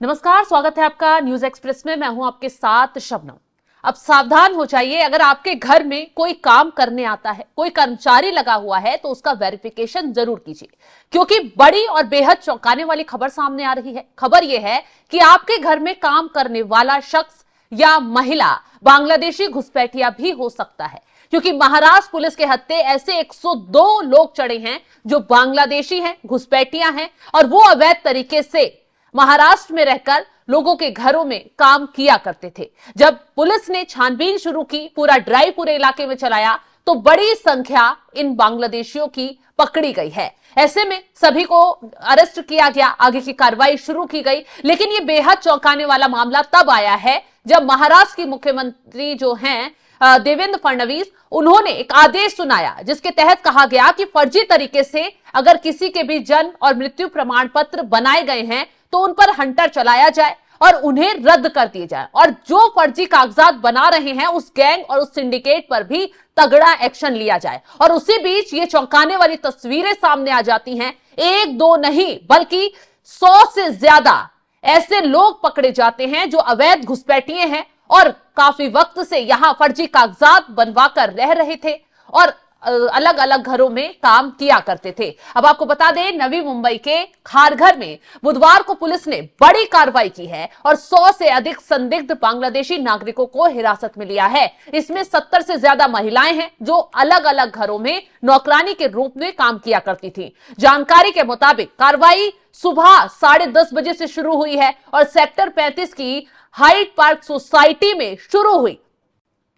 नमस्कार, स्वागत है आपका न्यूज एक्सप्रेस में। मैं हूं आपके साथ शबनम। अब सावधान हो जाइए, अगर आपके घर में कोई काम करने आता है, कोई कर्मचारी लगा हुआ है तो उसका वेरिफिकेशन जरूर कीजिए, क्योंकि बड़ी और बेहद चौंकाने वाली खबर सामने आ रही है। खबर यह है कि आपके घर में काम करने वाला शख्स या महिला बांग्लादेशी घुसपैठिया भी हो सकता है, क्योंकि महाराष्ट्र पुलिस के हत्थे ऐसे 102 लोग चढ़े हैं जो बांग्लादेशी हैं, घुसपैठिया हैं, और वो अवैध तरीके से महाराष्ट्र में रहकर लोगों के घरों में काम किया करते थे। जब पुलिस ने छानबीन शुरू की, पूरा ड्राइव पूरे इलाके में चलाया, तो बड़ी संख्या इन बांग्लादेशियों की पकड़ी गई है। ऐसे में सभी को अरेस्ट किया गया, आगे की कार्रवाई शुरू की गई। लेकिन यह बेहद चौंकाने वाला मामला तब आया है जब महाराष्ट्र की मुख्यमंत्री जो हैं देवेंद्र फडणवीस, उन्होंने एक आदेश सुनाया जिसके तहत कहा गया कि फर्जी तरीके से अगर किसी के भी जन्म और मृत्यु प्रमाण पत्र बनाए गए हैं तो उन पर हंटर चलाया जाए और उन्हें रद्द कर दिए जाए, और जो फर्जी कागजात बना रहे हैं उस गैंग और उस सिंडिकेट पर भी तगड़ा एक्शन लिया जाए। और उसी बीच ये चौंकाने वाली तस्वीरें सामने आ जाती हैं। एक दो नहीं बल्कि 100 से ज्यादा ऐसे लोग पकड़े जाते हैं जो अवैध घुसपैठिए हैं और काफी वक्त से यहां फर्जी कागजात बनवाकर रह रहे थे और अलग अलग घरों में काम किया करते थे। अब आपको बता दें, नवी मुंबई के खारघर में बुधवार को पुलिस ने बड़ी कार्रवाई की है और 100 से अधिक संदिग्ध बांग्लादेशी नागरिकों को हिरासत में लिया है। इसमें 70 से ज्यादा महिलाएं हैं जो अलग अलग घरों में नौकरानी के रूप में काम किया करती थी। जानकारी के मुताबिक कार्रवाई सुबह 10:30 बजे से शुरू हुई है और सेक्टर 35 की हाइट पार्क सोसाइटी में शुरू हुई।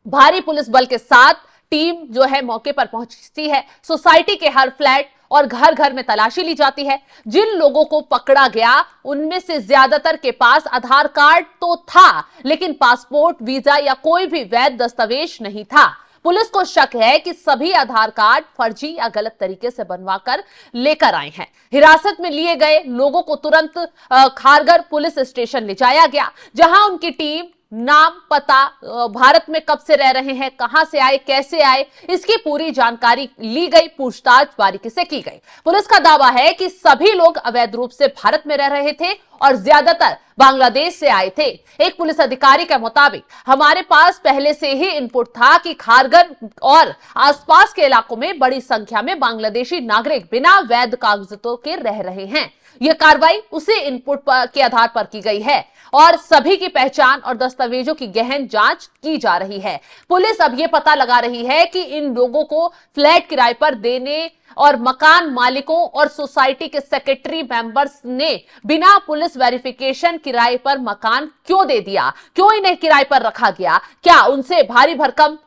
भारी पुलिस बल के साथ टीम जो है मौके पर पहुंचती है। सोसाइटी के हर फ्लैट और घर घर में तलाशी ली जाती है। जिन लोगों को पकड़ा गया उनमें से ज्यादातर के पास आधार कार्ड तो था, लेकिन पासपोर्ट, वीजा या कोई भी वैध दस्तावेज नहीं था। पुलिस को शक है कि सभी आधार कार्ड फर्जी या गलत तरीके से बनवाकर लेकर आए हैं। हिरासत में लिए गए लोगों को तुरंत खारघर पुलिस स्टेशन ले जाया गया, जहां उनकी टीम नाम, पता, भारत में कब से रह रहे हैं, कहां से आए, कैसे आए, इसकी पूरी जानकारी ली गई, पूछताछ बारीकी से की गई। पुलिस का दावा है कि सभी लोग अवैध रूप से भारत में रह रहे थे और ज्यादातर बांग्लादेश से आए थे। एक पुलिस अधिकारी के मुताबिक, हमारे पास पहले से ही इनपुट था कि खारघर और आसपास के इलाकों में बड़ी संख्या में बांग्लादेशी नागरिक बिना वैध कागजातों के रह रहे हैं। यह कार्रवाई उसी इनपुट के आधार पर की गई है और सभी की पहचान और दस्तावेजों की गहन जांच की जा रही है। पुलिस अब यह पता लगा रही है कि इन लोगों को फ्लैट किराए पर देने और मकान मालिकों और सोसाइटी के सेक्रेटरी मेंबर्स ने बिना पुलिस वेरिफिकेशन किराए पर मकान क्यों दे दिया, क्यों इन्हें किराए पर रखा गया, क्या उनसे भारी भरकम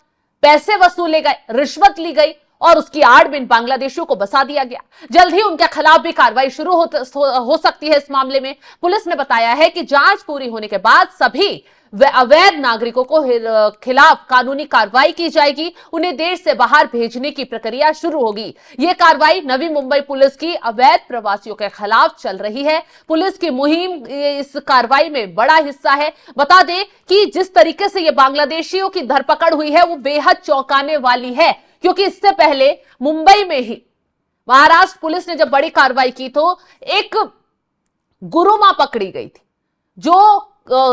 पैसे वसूले गए, रिश्वत ली गई और उसकी आड़ में बांग्लादेशियों को बसा दिया गया। जल्द ही उनके खिलाफ भी कार्रवाई शुरू हो सकती है। इस मामले में पुलिस ने बताया है कि जांच पूरी होने के बाद सभी अवैध नागरिकों को खिलाफ कानूनी कार्रवाई की जाएगी। उन्हें देश से बाहर भेजने की प्रक्रिया शुरू होगी। यह कार्रवाई नवी मुंबई पुलिस की अवैध प्रवासियों के खिलाफ चल रही है। पुलिस की मुहिम इस कार्रवाई में बड़ा हिस्सा है। बता दें कि जिस तरीके से यह बांग्लादेशियों की धरपकड़ हुई है वो बेहद चौंकाने वाली है, क्योंकि इससे पहले मुंबई में ही महाराष्ट्र पुलिस ने जब बड़ी कार्रवाई की तो एक गुरुमा पकड़ी गई थी जो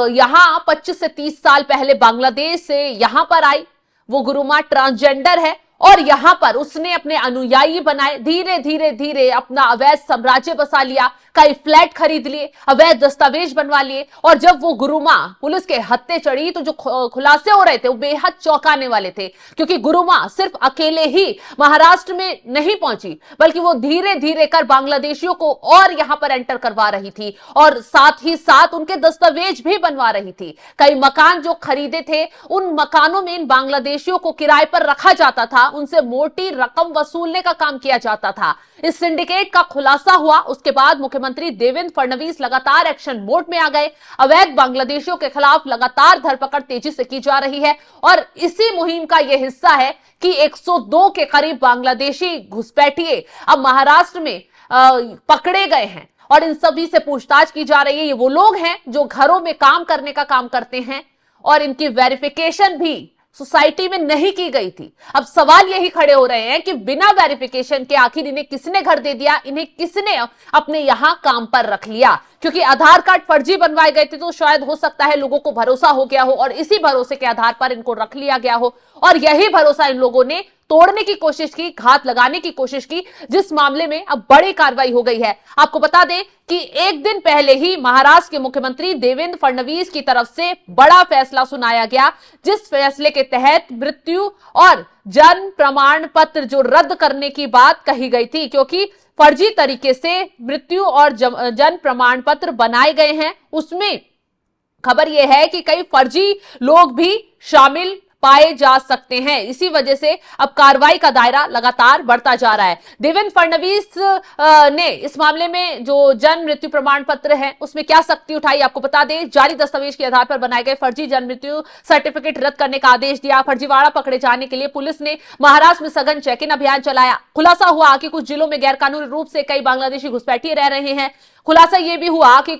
यहां 25 से 30 साल पहले बांग्लादेश से यहां पर आई। वो गुरुमा ट्रांसजेंडर है और यहां पर उसने अपने अनुयायी बनाए, धीरे धीरे धीरे अपना अवैध साम्राज्य बसा लिया, कई फ्लैट खरीद लिए, अवैध दस्तावेज बनवा लिए। और जब वो गुरुमा पुलिस के हत्थे चढ़ी तो जो खुलासे हो रहे थे वो बेहद चौंकाने वाले थे, क्योंकि गुरुमा सिर्फ अकेले ही महाराष्ट्र में नहीं पहुंची, बल्कि वो धीरे धीरे कर बांग्लादेशियों को और यहां पर एंटर करवा रही थी और साथ ही साथ उनके दस्तावेज भी बनवा रही थी। कई मकान जो खरीदे थे उन मकानों में इन बांग्लादेशियों को किराए पर रखा जाता था, उनसे मोटी रकम वसूलने का काम किया जाता था। इस सिंडिकेट का खुलासा हुआ, उसके बाद मुख्यमंत्री देवेंद्र फडणवीस लगातार एक्शन मोड में आ गए। अवैध बांग्लादेशियों के खिलाफ लगातार धरपकड़ तेजी से की जा रही है और इसी मुहिम का यह हिस्सा है कि 102 के करीब बांग्लादेशी घुसपैठिए अब महाराष्ट्र में पकड़े गए हैं और इन सभी से पूछताछ की जा रही है। ये वो लोग हैं जो घरों में काम करने का काम करते हैं और इनकी वेरिफिकेशन भी सोसाइटी में नहीं की गई थी। अब सवाल यही खड़े हो रहे हैं कि बिना वेरिफिकेशन के आखिर इन्हें किसने घर दे दिया, इन्हें किसने अपने यहां काम पर रख लिया। क्योंकि आधार कार्ड फर्जी बनवाए गए थे तो शायद हो सकता है लोगों को भरोसा हो गया हो और इसी भरोसे के आधार पर इनको रख लिया गया हो, और यही भरोसा इन लोगों ने तोड़ने की कोशिश की, घात लगाने की कोशिश की, जिस मामले में अब बड़ी कार्रवाई हो गई है। आपको बता दें कि एक दिन पहले ही महाराष्ट्र के मुख्यमंत्री देवेंद्र फडणवीस की तरफ से बड़ा फैसला सुनाया गया, जिस फैसले के तहत मृत्यु और जन्म प्रमाण पत्र जो रद्द करने की बात कही गई थी, क्योंकि फर्जी तरीके से मृत्यु और जन्म प्रमाण पत्र बनाए गए हैं, उसमें खबर यह है कि कई फर्जी लोग भी शामिल पाए जा सकते हैं। इसी वजह से अब कार्रवाई का दायरा लगातार बढ़ता जा रहा है। देवेंद्र फडणवीस ने इस मामले में जो जन्म मृत्यु प्रमाण पत्र है उसमें क्या सख्ती उठाई, आपको बता दें, जारी दस्तावेज के आधार पर बनाए गए फर्जी जन्म मृत्यु सर्टिफिकेट रद्द करने का आदेश दिया। फर्जीवाड़ा पकड़े जाने के लिए पुलिस ने महाराष्ट्र में सघन चेक इन अभियान चलाया। खुलासा हुआ कि कुछ जिलों में गैरकानूनी रूप से कई बांग्लादेशी घुसपैठिए रह रहे हैं। खुलासा यह भी हुआ कि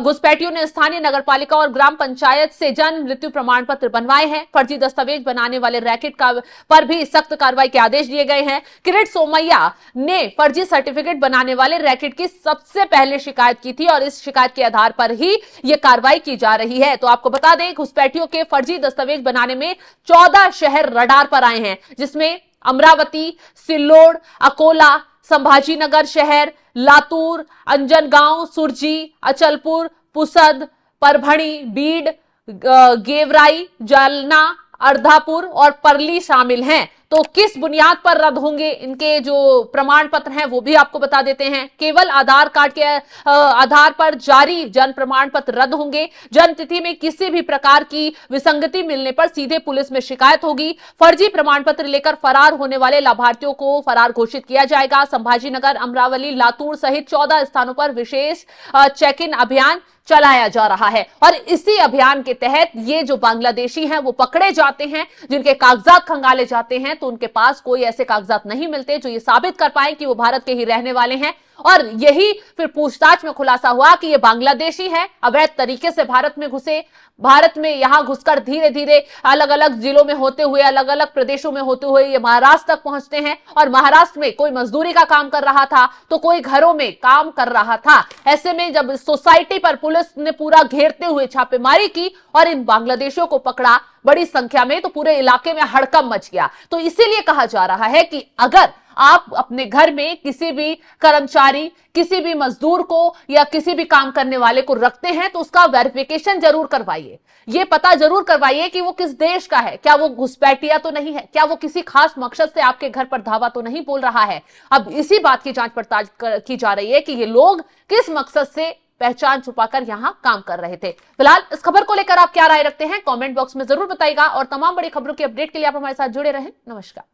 घुसपैठियों ने स्थानीय नगरपालिका और ग्राम पंचायत से जन्म मृत्यु प्रमाण पत्र बनवाए हैं। फर्जी दस्तावेज बनाने वाले रैकेट पर भी सख्त कार्रवाई के आदेश दिए गए हैं। किरीट सोमैया ने फर्जी सर्टिफिकेट बनाने वाले रैकेट की सबसे पहले शिकायत की थी और इस शिकायत के आधार पर ही यह कार्रवाई की जा रही है। तो आपको बता दें, घुसपैठियों के फर्जी दस्तावेज बनाने में 14 शहर रडार पर आए हैं, जिसमें अमरावती, सिल्लोड, अकोला, संभाजीनगर शहर, लातूर, अंजनगांव, सुरजी, अचलपुर, पुसद, परभणी, बीड, गेवराई, जालना, अर्धापुर और परली शामिल हैं। तो किस बुनियाद पर रद्द होंगे इनके जो प्रमाण पत्र हैं वो भी आपको बता देते हैं। केवल आधार कार्ड के आधार पर जारी जन्म प्रमाण पत्र रद्द होंगे। जन्म तिथि में किसी भी प्रकार की विसंगति मिलने पर सीधे पुलिस में शिकायत होगी। फर्जी प्रमाण पत्र लेकर फरार होने वाले लाभार्थियों को फरार घोषित किया जाएगा। संभाजीनगर, अमरावती, लातूर सहित 14 स्थानों पर विशेष चेक इन अभियान चलाया जा रहा है और इसी अभियान के तहत ये जो बांग्लादेशी हैं वो पकड़े जाते हैं, जिनके कागजात खंगाले जाते हैं, तो उनके पास कोई ऐसे कागजात नहीं मिलते जो ये साबित कर पाए कि वो भारत के ही रहने वाले हैं। और यही फिर पूछताछ में खुलासा हुआ कि ये बांग्लादेशी है, अवैध तरीके से भारत में घुसे, भारत में यहां घुसकर धीरे धीरे अलग अलग जिलों में होते हुए, अलग अलग प्रदेशों में होते हुए ये महाराष्ट्र तक पहुंचते हैं और महाराष्ट्र में कोई मजदूरी का काम कर रहा था तो कोई घरों में काम कर रहा था। ऐसे में जब सोसाइटी पर पुलिस ने पूरा घेरते हुए छापेमारी की और इन बांग्लादेशियों को पकड़ा बड़ी संख्या में, तो पूरे इलाके में हड़कंप मच गया। तो इसीलिए कहा जा रहा है कि अगर आप अपने घर में किसी भी कर्मचारी, किसी भी मजदूर को या किसी भी काम करने वाले को रखते हैं तो उसका वेरिफिकेशन जरूर करवाइए। ये पता जरूर करवाइए कि वो किस देश का है, क्या वो घुसपैठिया तो नहीं है, क्या वो किसी खास मकसद से आपके घर पर धावा तो नहीं बोल रहा है। अब इसी बात की जांच पड़ताल की जा रही है कि ये लोग किस मकसद से पहचान छुपाकर यहां काम कर रहे थे। फिलहाल इस खबर को लेकर आप क्या राय रखते हैं कमेंट बॉक्स में जरूर बताइएगा और तमाम बड़ी खबरों की अपडेट के लिए आप हमारे साथ जुड़े रहें। नमस्कार।